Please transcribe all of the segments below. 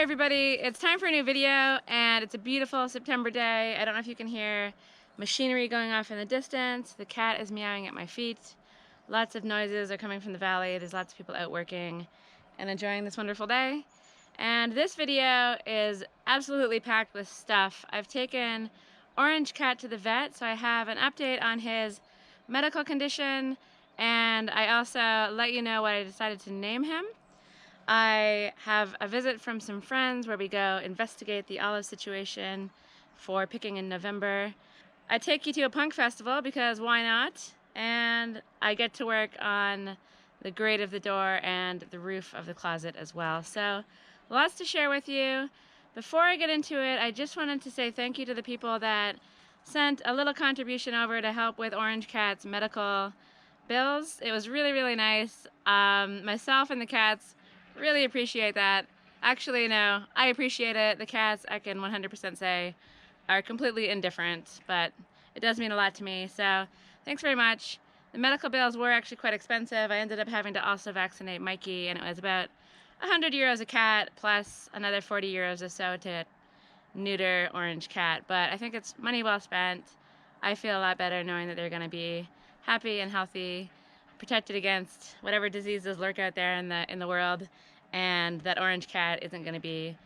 everybody, it's time for a new video and it's a beautiful September day. I don't know if you can hear machinery going off in the distance. The cat is meowing at my feet. Lots of noises are coming from the valley. There's lots of people out working and enjoying this wonderful day. And this video is absolutely packed with stuff. I've taken Orange Cat to the vet, so I have an update on his medical condition, and I also let you know what I decided to name him. I have a visit from some friends where we go investigate the olive situation for picking in November. I take you to a punk festival because why not? And I get to work on the grate of the door and the roof of the closet as well. So lots to share with you. Before I get into it, I just wanted to say thank you to the people that sent a little contribution over to help with Orange Cat's medical bills. It was really, really nice. Myself and the cats really appreciate that. Actually, no, I appreciate it. The cats, I can 100% say, are completely indifferent, but it does mean a lot to me, so thanks very much. The medical bills were actually quite expensive. I ended up having to also vaccinate Mikey, and it was about 100 euros a cat, plus another 40 euros or so to neuter Orange Cat, but I think it's money well spent. I feel a lot better knowing that they're going to be happy and healthy, protected against whatever diseases lurk out there in the world, and that Orange Cat isn't going to be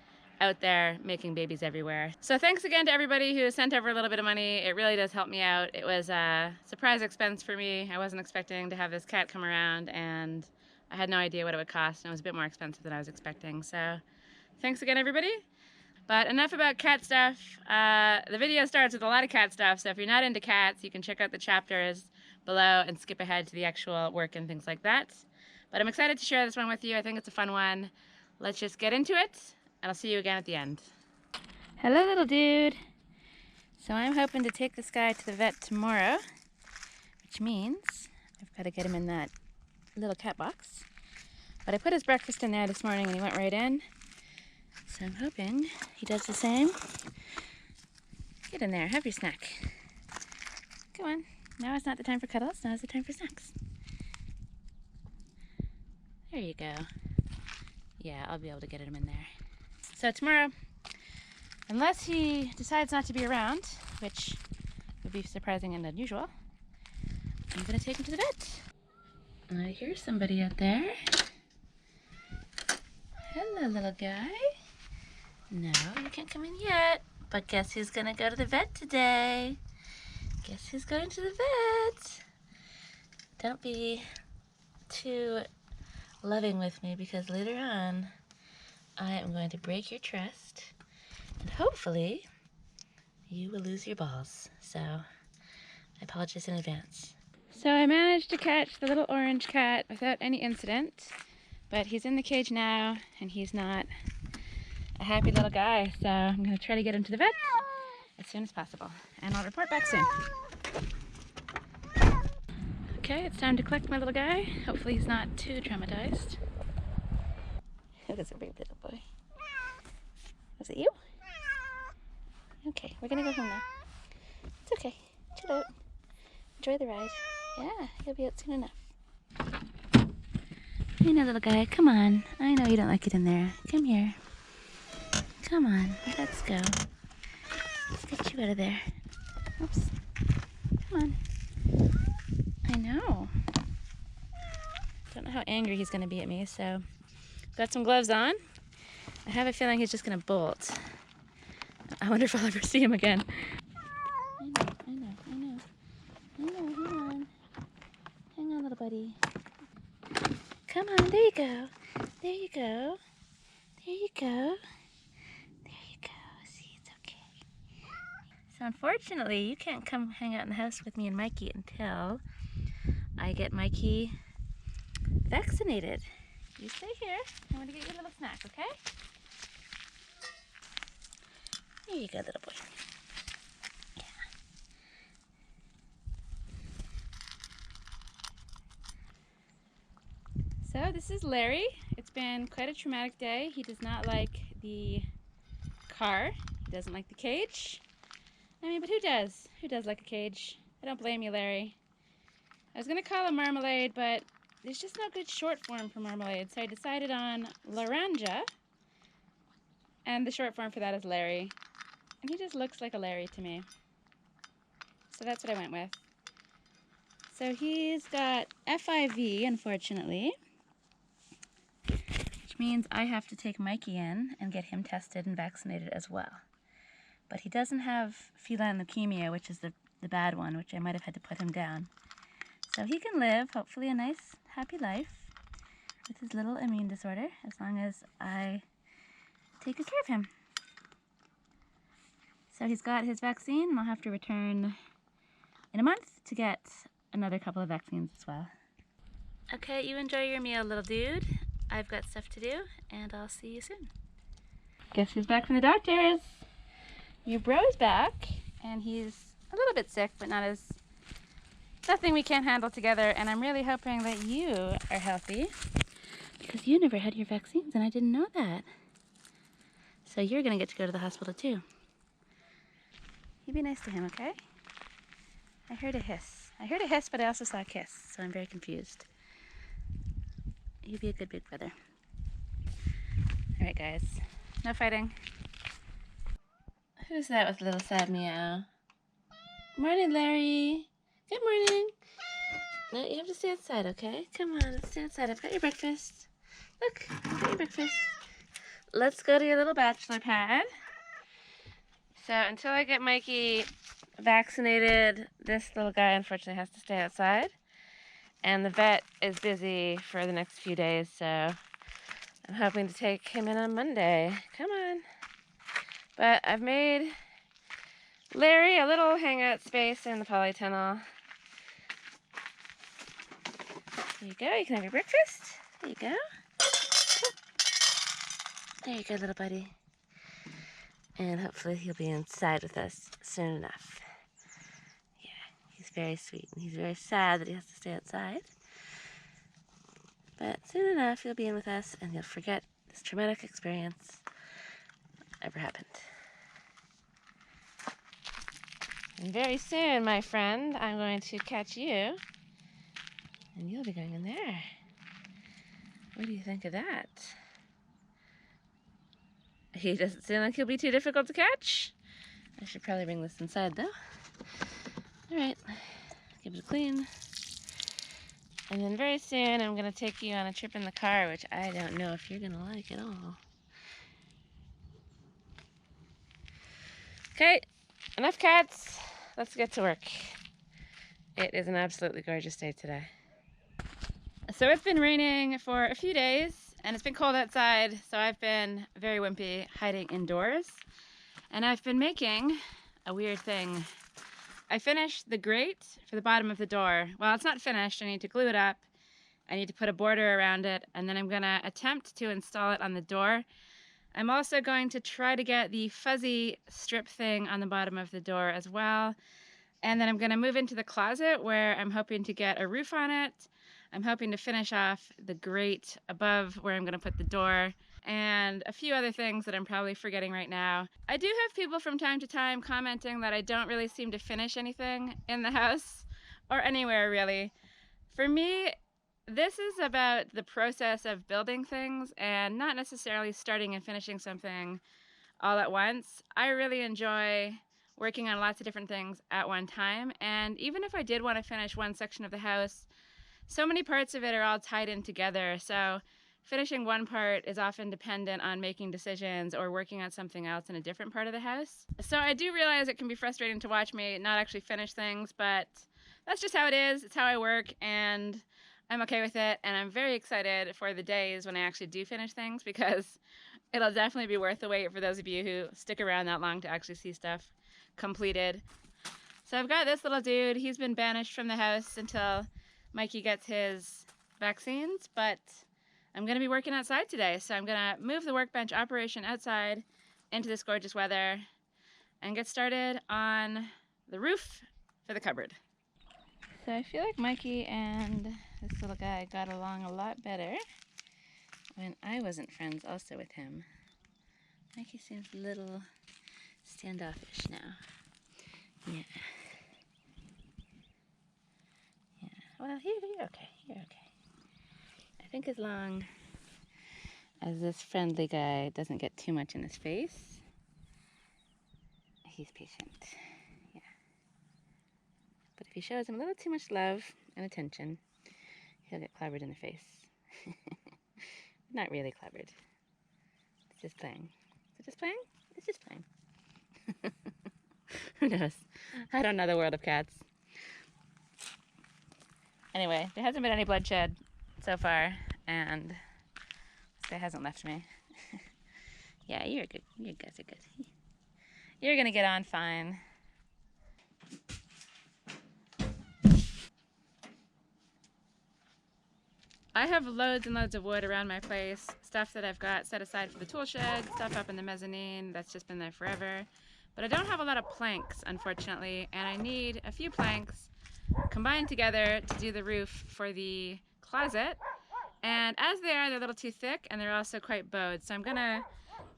out there making babies everywhere. So thanks again to everybody who sent over a little bit of money. It really does help me out. It was a surprise expense for me. I wasn't expecting to have this cat come around, and I had no idea what it would cost, and it was a bit more expensive than I was expecting. So thanks again, everybody. But enough about cat stuff. The video starts with a lot of cat stuff, so if you're not into cats, you can check out the chapters below and skip ahead to the actual work and things like that. But I'm excited to share this one with you. I think it's a fun one. Let's just get into it, and I'll see you again at the end. Hello, little dude. So I'm hoping to take this guy to the vet tomorrow, which means I've got to get him in that little cat box. But I put his breakfast in there this morning and he went right in. So I'm hoping he does the same. Get in there, have your snack. Come on. Now is not the time for cuddles, now is the time for snacks. There you go. Yeah, I'll be able to get him in there. So tomorrow, unless he decides not to be around, which would be surprising and unusual, I'm gonna take him to the vet. I hear somebody out there. Hello, little guy. No, you can't come in yet. But guess who's gonna go to the vet today? Guess who's going to the vet? Don't be too loving with me because later on I am going to break your trust and hopefully you will lose your balls. So I apologize in advance. So I managed to catch the little Orange Cat without any incident, but he's in the cage now and he's not a happy little guy, so I'm going to try to get him to the vet as soon as possible, and I'll report back soon. Okay, it's time to collect my little guy. Hopefully he's not too traumatized. That is a brave little boy. Was it you? Okay, we're going to go home now. It's okay. Chill out. Enjoy the ride. Yeah, he'll be out soon enough. I know, little guy. Come on. I know you don't like it in there. Come here. Come on, let's go. Let's get you out of there. Oops. Come on. I know. Don't know how angry he's going to be at me, so got some gloves on. I have a feeling he's just going to bolt. I wonder if I'll ever see him again. I know. Hang on. Hang on, little buddy. Come on, there you go. There you go. There you go. So unfortunately, you can't come hang out in the house with me and Mikey until I get Mikey vaccinated. You stay here. I'm going to get you a little snack, okay? Here you go, little boy. Yeah. So this is Larry. It's been quite a traumatic day. He does not like the car. He doesn't like the cage. I mean, but who does? Who does like a cage? I don't blame you, Larry. I was going to call him Marmalade, but there's just no good short form for Marmalade, so I decided on Laranja, And the short form for that is Larry. And he just looks like a Larry to me. So that's what I went with. So he's got FIV, unfortunately, which means I have to take Mikey in and get him tested and vaccinated as well. But he doesn't have feline leukemia, which is the bad one, which I might have had to put him down. So he can live, hopefully, a nice, happy life with his little immune disorder, as long as I take good care of him. So he's got his vaccine, and I'll have to return in a month to get another couple of vaccines as well. Okay, you enjoy your meal, little dude. I've got stuff to do, and I'll see you soon. Guess who's back from the doctors? Your bro's back, and he's a little bit sick, but nothing we can't handle together, and I'm really hoping that you are healthy, because you never had your vaccines, and I didn't know that. So you're gonna get to go to the hospital too. You be nice to him, okay? I heard a hiss. I heard a hiss, but I also saw a kiss, so I'm very confused. You be a good big brother. All right, guys. No fighting. Who's that with a little sad meow? Morning, Larry. Good morning. No, you have to stay outside, okay? Come on, let's stay outside. I've got your breakfast. Look, I've got your breakfast. Let's go to your little bachelor pad. So until I get Mikey vaccinated, this little guy unfortunately has to stay outside. And the vet is busy for the next few days, so I'm hoping to take him in on Monday. Come on. But I've made Larry a little hangout space in the polytunnel. There you go, you can have your breakfast. There you go. There you go, little buddy. And hopefully he'll be inside with us soon enough. Yeah, he's very sweet, and he's very sad that he has to stay outside. But soon enough, he'll be in with us, and he'll forget this traumatic experience ever happened. And very soon, my friend, I'm going to catch you, and you'll be going in there. What do you think of that? He doesn't seem like he'll be too difficult to catch. I should probably bring this inside, though. All right, give it a clean. And then very soon, I'm going to take you on a trip in the car, which I don't know if you're going to like at all. Okay, enough cats. Let's get to work. It is an absolutely gorgeous day today. So it's been raining for a few days, and it's been cold outside, so I've been very wimpy hiding indoors. And I've been making a weird thing. I finished the grate for the bottom of the door. Well, it's not finished. I need to glue it up. I need to put a border around it, and then I'm going to attempt to install it on the door. I'm also going to try to get the fuzzy strip thing on the bottom of the door as well. And then I'm going to move into the closet where I'm hoping to get a roof on it. I'm hoping to finish off the grate above where I'm going to put the door, and a few other things that I'm probably forgetting right now. I do have people from time to time commenting that I don't really seem to finish anything in the house or anywhere really. For me, this is about the process of building things and not necessarily starting and finishing something all at once. I really enjoy working on lots of different things at one time, and even if I did want to finish one section of the house, so many parts of it are all tied in together, so finishing one part is often dependent on making decisions or working on something else in a different part of the house. So I do realize it can be frustrating to watch me not actually finish things, but that's just how it is. It's how I work, and I'm okay with it, and I'm very excited for the days when I actually do finish things, because it'll definitely be worth the wait for those of you who stick around that long to actually see stuff completed. So I've got this little dude. He's been banished from the house until Mikey gets his vaccines, but I'm going to be working outside today, so I'm going to move the workbench operation outside into this gorgeous weather and get started on the roof for the cupboard. So I feel like Mikey and this little guy got along a lot better when I wasn't friends also with him. Mikey seems a little standoffish now. Yeah. Well, you're okay. You're okay. I think as long as this friendly guy doesn't get too much in his face. He's patient. Yeah. But if he shows him a little too much love and attention, he'll get clobbered in the face. Not really clobbered. It's just playing. Is it just playing? It's just playing. Who knows? I don't know the world of cats. Anyway, there hasn't been any bloodshed so far, and this guy hasn't left me. Yeah, you're good. You guys are good. You're gonna get on fine. I have loads and loads of wood around my place, stuff that I've got set aside for the tool shed, stuff up in the mezzanine that's just been there forever. But I don't have a lot of planks, unfortunately, and I need a few planks combined together to do the roof for the closet. And as they are, they're a little too thick, and they're also quite bowed. So I'm gonna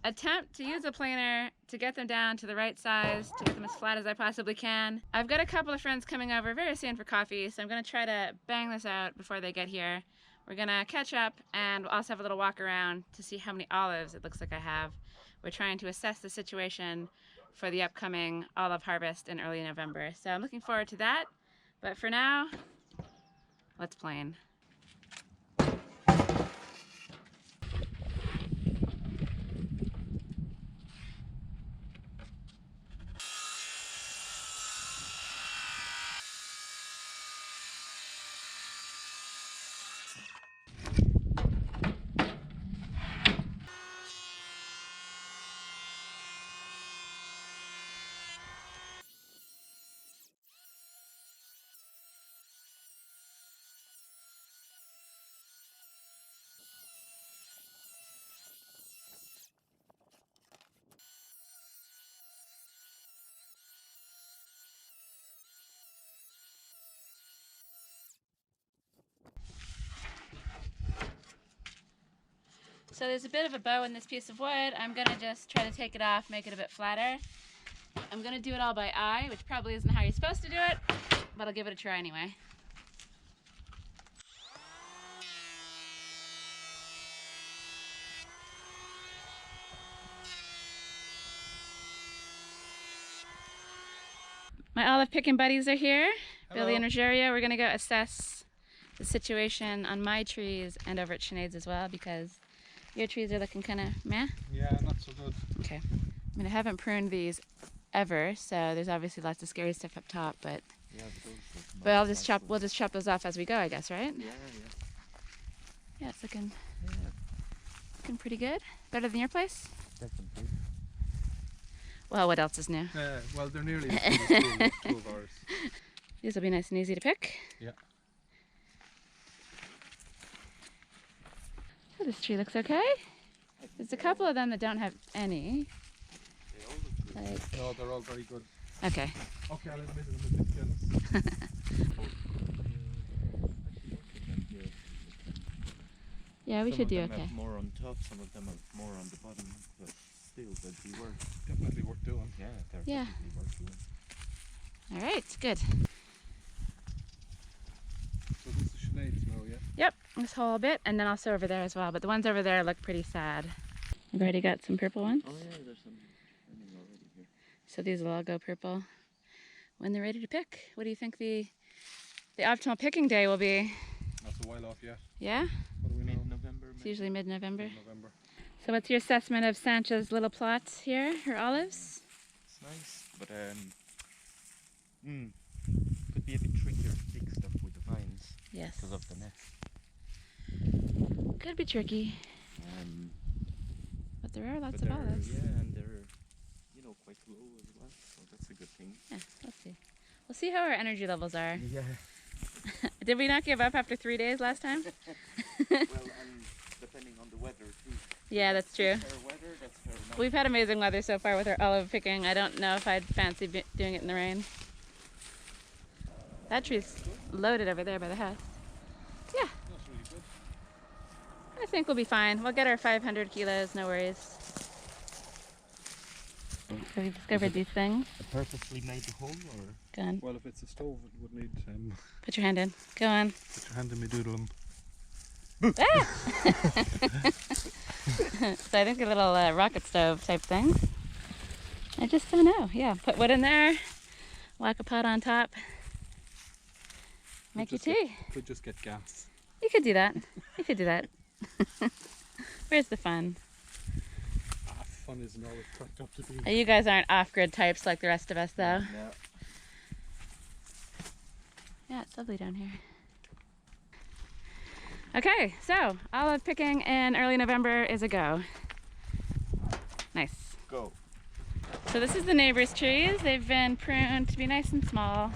attempt to use a planer to get them down to the right size, to get them as flat as I possibly can. I've got a couple of friends coming over very soon for coffee, so I'm gonna try to bang this out before they get here. We're gonna catch up, and we'll also have a little walk around to see how many olives it looks like I have. We're trying to assess the situation for the upcoming olive harvest in early November. So I'm looking forward to that. But for now, let's plane. So there's a bit of a bow in this piece of wood. I'm gonna just try to take it off, make it a bit flatter. I'm gonna do it all by eye, which probably isn't how you're supposed to do it, but I'll give it a try anyway. My olive picking buddies are here. Hello. Billy and Rogerio. We're gonna go assess the situation on my trees and over at Sinead's as well, because your trees are looking kind of meh? Yeah, not so good. Okay. I mean, I haven't pruned these ever, so there's obviously lots of scary stuff up top, but yeah, we'll just chop those off as we go, I guess, right? Yeah. Yeah, it's looking pretty good. Better than your place? Definitely. Well, what else is new? Well, they're nearly as good as two of ours. These will be nice and easy to pick. Yeah. Oh, this tree looks okay. There's a couple of them that don't have any. They all look good. Like... No, they're all very good. Okay. Okay, I'll admit I'm a bit jealous. Yeah, we should do okay. Some of them have more on top, some of them have more on the bottom, but still they'd be definitely worth doing. Yeah, they're yeah. definitely worth doing. All right, good. So this is Sinead's now, yeah? Yep, this whole bit, and then also over there as well. But the ones over there look pretty sad. We've already got some purple ones. Oh yeah, there's some already here. So these will all go purple when they're ready to pick. What do you think the optimal picking day will be? That's a while off yet. Yeah? What do we know? Mid-November. It's usually mid-November. Mid-November. So what's your assessment of Sancha's little plot here, her olives? It's nice, but could be a bit trickier to pick stuff with the vines. Yes. Because of the nest. Could be tricky. But there are lots of olives. Yeah, and they're, quite low as well, so that's a good thing. Yeah, let's see. We'll see how our energy levels are. Yeah. Did we not give up after 3 days last time? Well, and depending on the weather too. Yeah, that's true. Fair weather, that's fair enough. We've had amazing weather so far with our olive picking. I don't know if I'd fancy doing it in the rain. That tree's loaded over there by the house. Yeah. That's really good. I think we'll be fine. We'll get our 500 kilos, no worries. So we discovered these things. Purposely made the hole, or? Go on. Well, if it's a stove, it would need... Put your hand in. Go on. Put your hand in me doodle. Ah! So I think a little rocket stove type thing. I just don't know. Yeah, put wood in there, whack a pot on top, make your tea. Could just get gas. You could do that. You could do that. Where's the fun? Fun isn't always cracked up to be. You guys aren't off-grid types like the rest of us, though. Yeah. Yeah, it's lovely down here. Okay, so olive picking in early November is a go. Nice. Go. So this is the neighbors' trees. They've been pruned to be nice and small.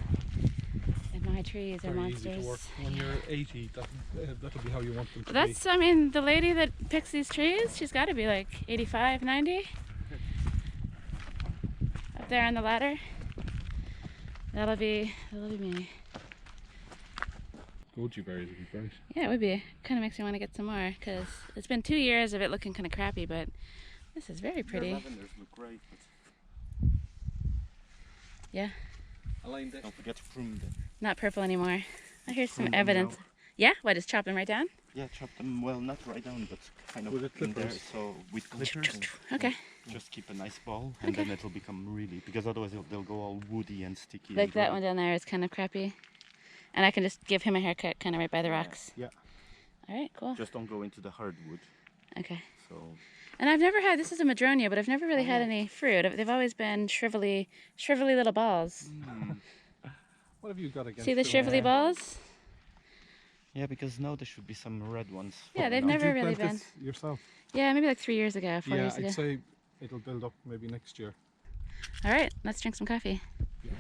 And my trees are Very easy monsters. to work. When you're 80, that'll be how you want them to That's, I mean, the lady that picks these trees, she's got to be like 85, 90. Up there on the ladder. That'll be me. Goji berries would be great. Yeah, it would be. Kind of makes me want to get some more because it's been 2 years of it looking kind of crappy, but this is very pretty. Their lavenders look great, but Yeah, don't forget to prune them. not purple anymore. I hear some Prune them evidence. now. Yeah, what, just chop them right down? Yeah, chop them, well, not right down, but kind of With the in there, clippers. so with clippers. and Okay. Just keep a nice ball, and Okay. then it'll become really, because otherwise they'll go all woody and sticky. Like and that dry. one down there is kind of crappy. And I can just give him a haircut kind of right by the rocks. Yeah. All right, cool. Just don't go into the hardwood. Okay. So And I've never had, this is a madronia, but I've never really had yeah. any fruit. They've always been shrivelly little balls. What have you got against See the them? shrivelly balls? yeah, because now there should be some red ones. Yeah, they've falling never out. Did you really plant been. this yourself? Yeah, maybe like 3 years ago, 4 Yeah, years ago. I'd say it'll build up maybe next year. All right, let's drink some coffee. Yeah.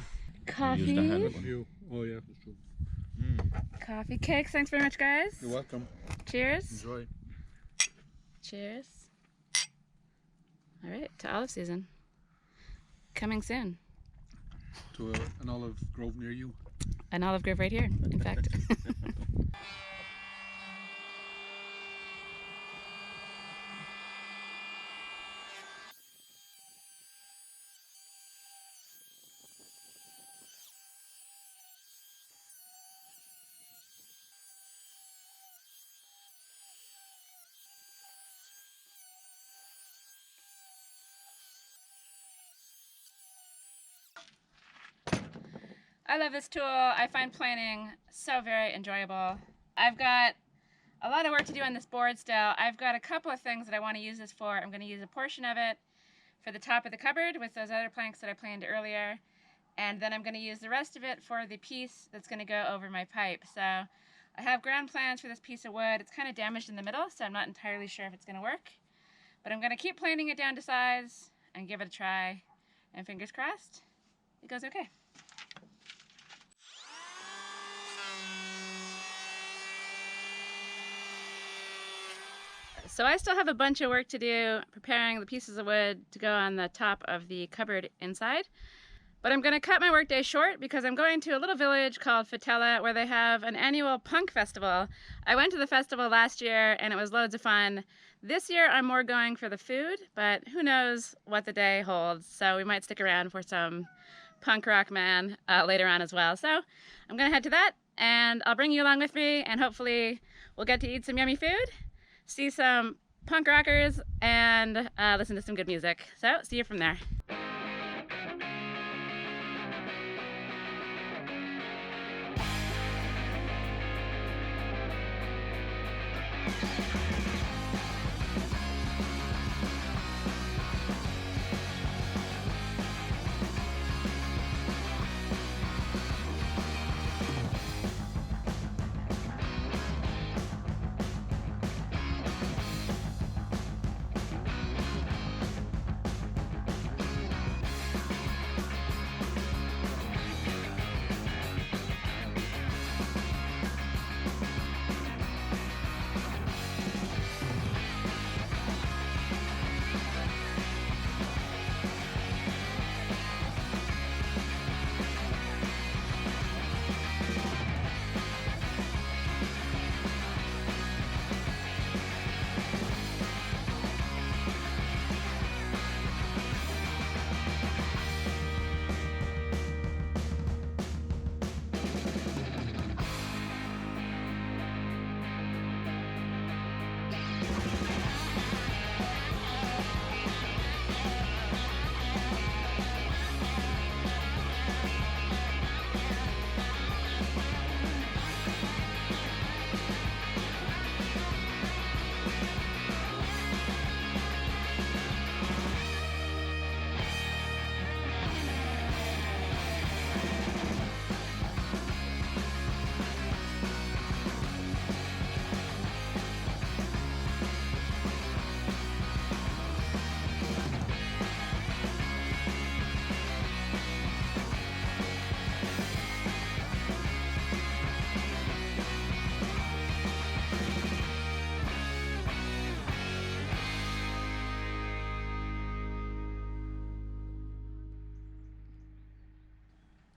Coffee. You? Oh yeah, that's true. Coffee cakes. Thanks very much, guys. You're welcome. Cheers. Enjoy. Cheers. All right, to olive season. Coming soon. To an olive grove near you. An olive grove right here, in fact. I love this tool. I find planning so very enjoyable. I've got a lot of work to do on this board still. I've got a couple of things that I want to use this for. I'm going to use a portion of it for the top of the cupboard with those other planks that I planned earlier. And then I'm going to use the rest of it for the piece that's going to go over my pipe. So I have ground plans for this piece of wood. It's kind of damaged in the middle, so I'm not entirely sure if it's going to work. But I'm going to keep planing it down to size and give it a try. And fingers crossed, it goes okay. So I still have a bunch of work to do preparing the pieces of wood to go on the top of the cupboard inside. But I'm going to cut my workday short because I'm going to a little village called Fatela where they have an annual punk festival. I went to the festival last year and it was loads of fun. This year I'm more going for the food, but who knows what the day holds. So we might stick around for some punk rock man later on as well. So I'm going to head to that and I'll bring you along with me and hopefully we'll get to eat some yummy food, see some punk rockers, and listen to some good music. So, see you from there.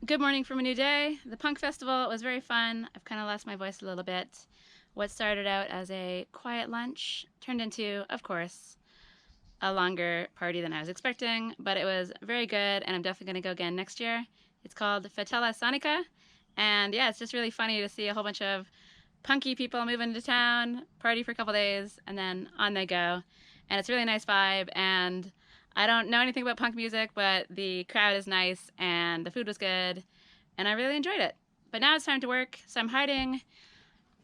Good morning from a new day. The punk festival was very fun. I've kind of lost my voice a little bit. What started out as a quiet lunch turned into, of course, a longer party than I was expecting, but it was very good and I'm definitely going to go again next year. It's called Fatela Sonica, and yeah, it's just really funny to see a whole bunch of punky people move into town, party for a couple days, and then on they go. And it's a really nice vibe, and I don't know anything about punk music, but the crowd is nice and the food was good and I really enjoyed it. But now it's time to work, so I'm hiding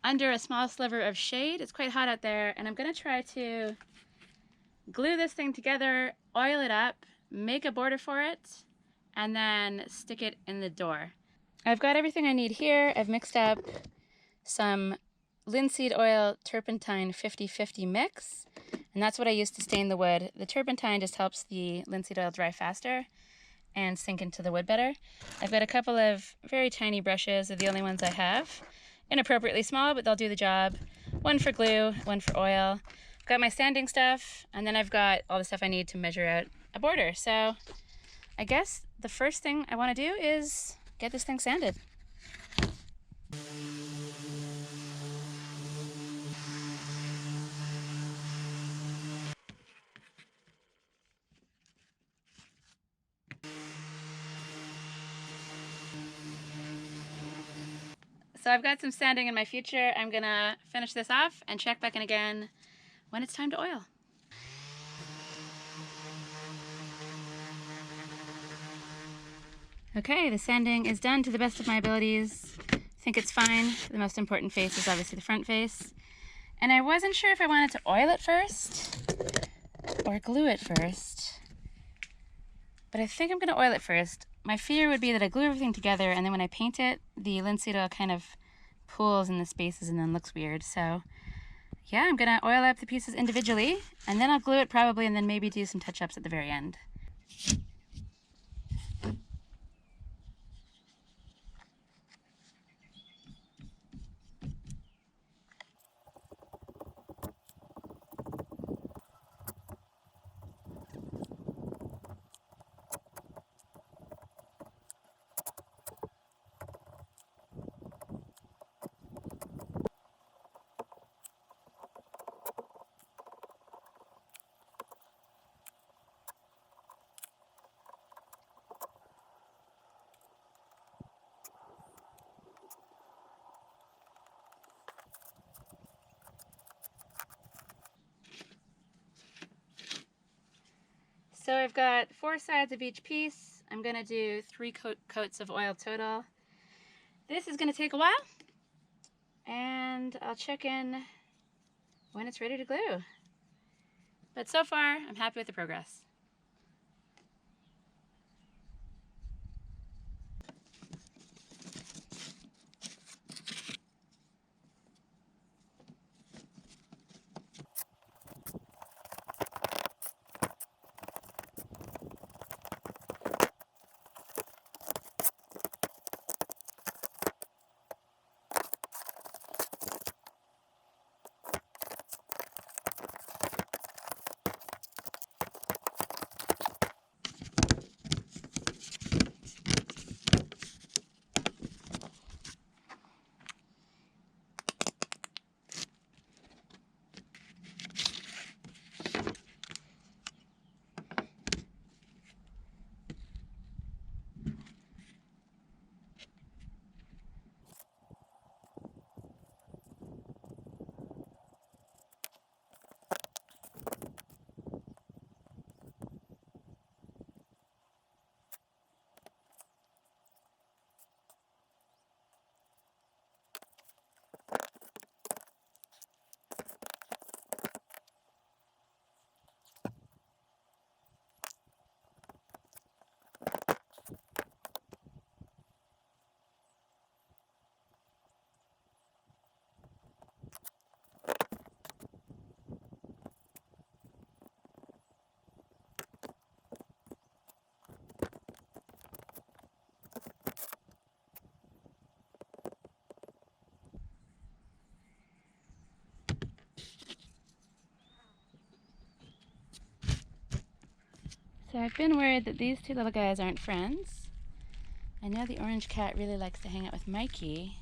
under a small sliver of shade. It's quite hot out there, and I'm gonna try to glue this thing together, oil it up, make a border for it, and then stick it in the door. I've got everything I need here. I've mixed up some linseed oil turpentine 50-50 mix, and that's what I use to stain the wood. The turpentine just helps the linseed oil dry faster and sink into the wood better. I've got a couple of very tiny brushes, they're the only ones I have. Inappropriately small, but they'll do the job. One for glue, one for oil. I've got my sanding stuff, and then I've got all the stuff I need to measure out a border. So I guess the first thing I want to do is get this thing sanded. So I've got some sanding in my future. I'm gonna finish this off and check back in again when it's time to oil. Okay, the sanding is done to the best of my abilities. I think it's fine. The most important face is obviously the front face. And I wasn't sure if I wanted to oil it first or glue it first, but I think I'm gonna oil it first. My fear would be that I glue everything together and then when I paint it, the linseed oil kind of pools in the spaces and then looks weird. So yeah, I'm gonna oil up the pieces individually and then I'll glue it probably and then maybe do some touch-ups at the very end. So I've got 4 sides of each piece. I'm gonna do 3 coats of oil total. This is gonna take a while, and I'll check in when it's ready to glue. But so far, I'm happy with the progress. So I've been worried that these 2 little guys aren't friends, I know the orange cat really likes to hang out with Mikey,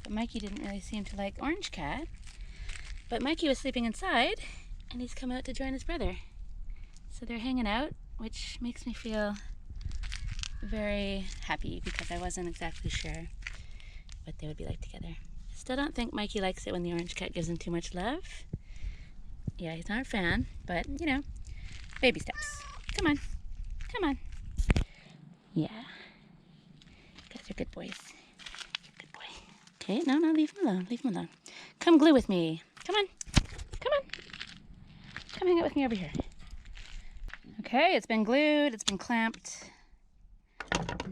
but Mikey didn't really seem to like orange cat. But Mikey was sleeping inside, and he's come out to join his brother. So they're hanging out, which makes me feel very happy because I wasn't exactly sure what they would be like together. Still don't think Mikey likes it when the orange cat gives him too much love. Yeah, he's not a fan, but you know, baby steps. Come on, come on. Yeah, you guys are good boys. Good boy. Okay, no, leave him alone, leave him alone. Come glue with me. Come on, come on. Come hang out with me over here. Okay, it's been glued, it's been clamped.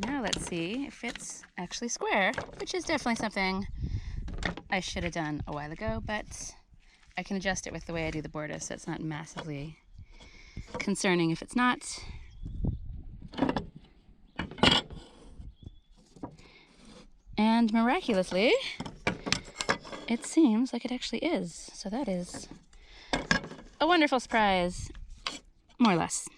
Now let's see if it's actually square, which is definitely something I should have done a while ago, but I can adjust it with the way I do the border, so it's not massively concerning if it's not. And miraculously, it seems like it actually is. So that is a wonderful surprise. More or less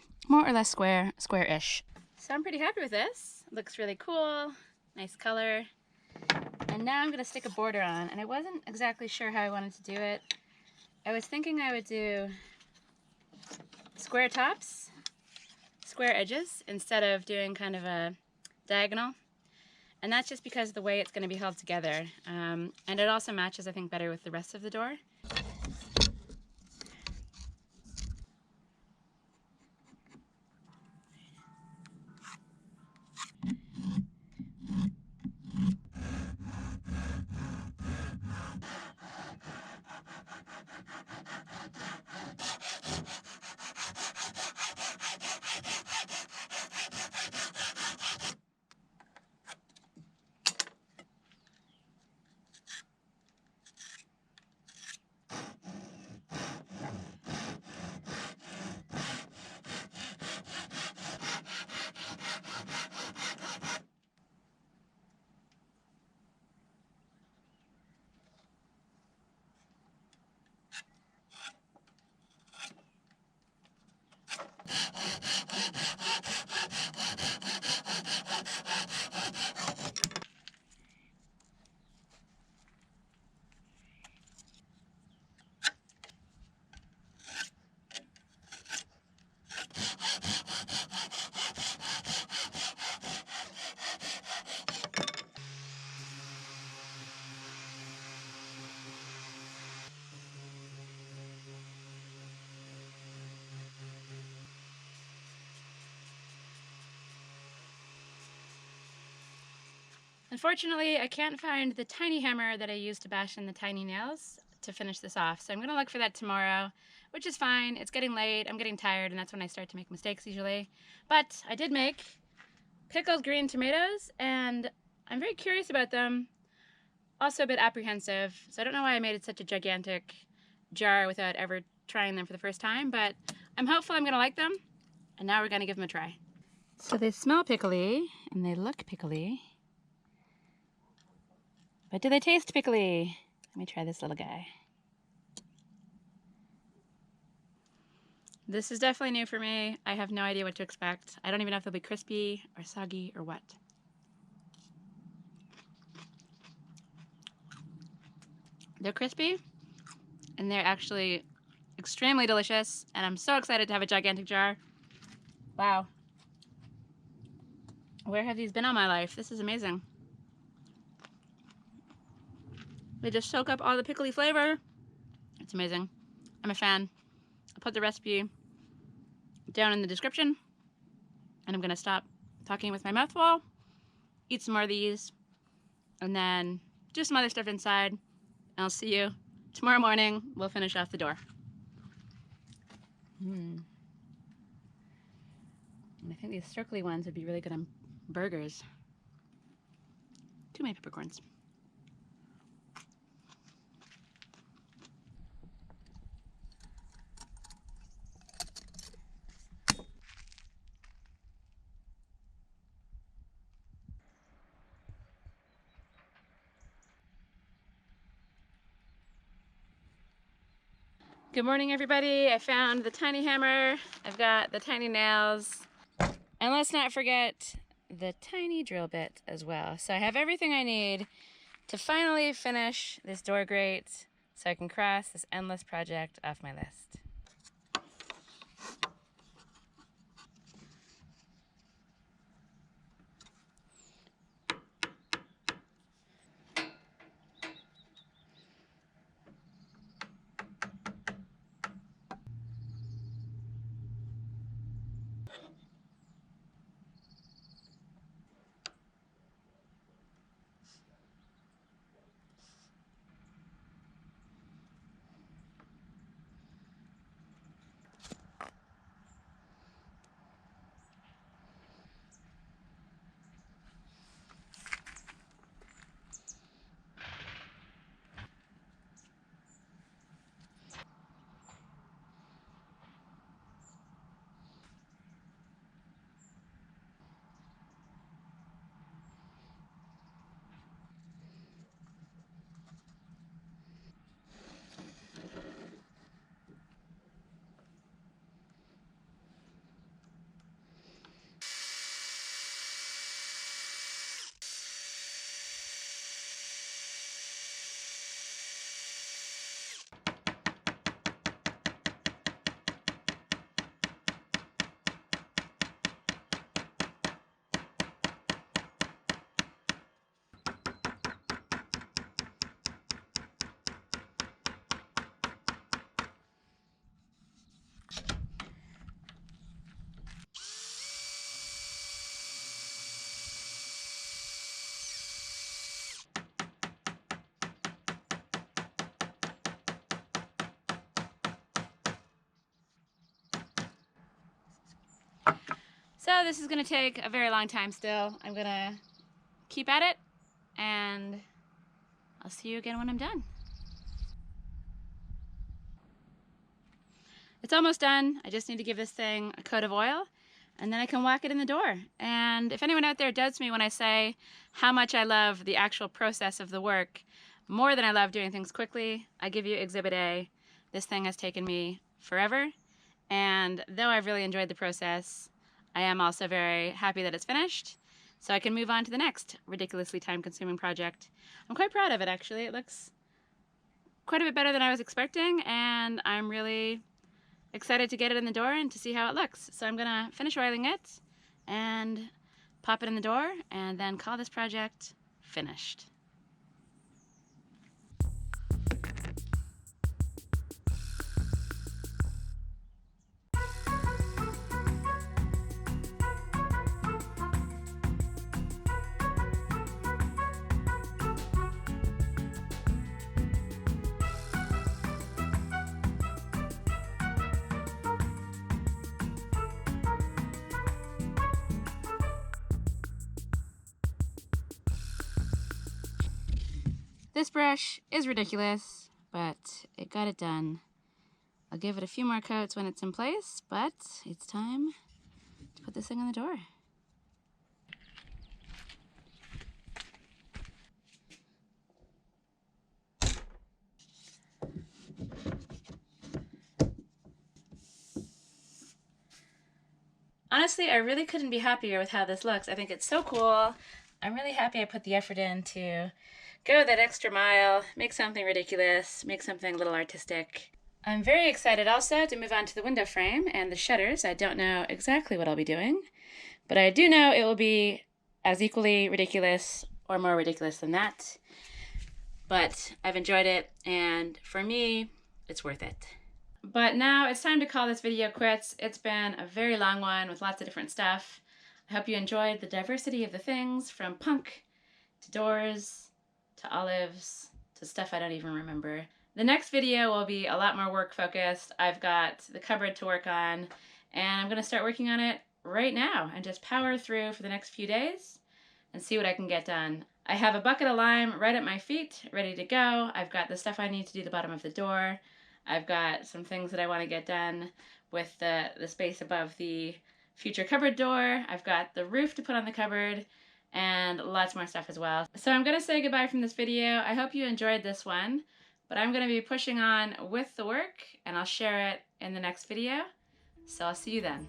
square-ish. So I'm pretty happy with this. It looks really cool, nice color. And now I'm gonna stick a border on, and I wasn't exactly sure how I wanted to do it. I was thinking I would do square tops, square edges, instead of doing kind of a diagonal. And that's just because of the way it's gonna be held together. And it also matches, I think, better with the rest of the door. Unfortunately, I can't find the tiny hammer that I used to bash in the tiny nails to finish this off. So I'm gonna look for that tomorrow, which is fine. It's getting late, I'm getting tired, and that's when I start to make mistakes usually. But I did make pickled green tomatoes, and I'm very curious about them. Also a bit apprehensive. So I don't know why I made it such a gigantic jar without ever trying them for the first time, but I'm hopeful I'm gonna like them. And now we're gonna give them a try. So they smell pickly, and they look pickly. But do they taste pickly? Let me try this little guy. This is definitely new for me. I have no idea what to expect. I don't even know if they'll be crispy or soggy or what. They're crispy, and they're actually extremely delicious, and I'm so excited to have a gigantic jar. Wow. Where have these been all my life? This is amazing. They just soak up all the pickly flavor. It's amazing. I'm a fan. I'll put the recipe down in the description. And I'm gonna stop talking with my mouth full, eat some more of these, and then do some other stuff inside. And I'll see you tomorrow morning. We'll finish off the door. And I think these circly ones would be really good on burgers. Too many peppercorns. Good morning, everybody. I found the tiny hammer. I've got the tiny nails. And let's not forget the tiny drill bit as well. So I have everything I need to finally finish this door grate so I can cross this endless project off my list. So this is going to take a very long time still. I'm going to keep at it, and I'll see you again when I'm done. It's almost done. I just need to give this thing a coat of oil, and then I can whack it in the door. And if anyone out there doubts me when I say how much I love the actual process of the work, more than I love doing things quickly, I give you Exhibit A. This thing has taken me forever, and though I've really enjoyed the process, I am also very happy that it's finished, so I can move on to the next ridiculously time-consuming project. I'm quite proud of it, actually. It looks quite a bit better than I was expecting, and I'm really excited to get it in the door and to see how it looks. So I'm gonna finish oiling it and pop it in the door and then call this project finished. This brush is ridiculous, but it got it done. I'll give it a few more coats when it's in place, but it's time to put this thing on the door. Honestly, I really couldn't be happier with how this looks. I think it's so cool. I'm really happy I put the effort in to go that extra mile, make something ridiculous, make something a little artistic. I'm very excited also to move on to the window frame and the shutters. I don't know exactly what I'll be doing, but I do know it will be as equally ridiculous or more ridiculous than that. But I've enjoyed it, and for me, it's worth it. But now it's time to call this video quits. It's been a very long one with lots of different stuff. I hope you enjoyed the diversity of the things, from punk to doors to olives to stuff I don't even remember. The next video will be a lot more work focused. I've got the cupboard to work on, and I'm gonna start working on it right now and just power through for the next few days and see what I can get done. I have a bucket of lime right at my feet, ready to go. I've got the stuff I need to do the bottom of the door. I've got some things that I want to get done with the space above the future cupboard door. I've got the roof to put on the cupboard and lots more stuff as well. So I'm going to say goodbye from this video. I hope you enjoyed this one, but I'm going to be pushing on with the work, and I'll share it in the next video. So I'll see you then.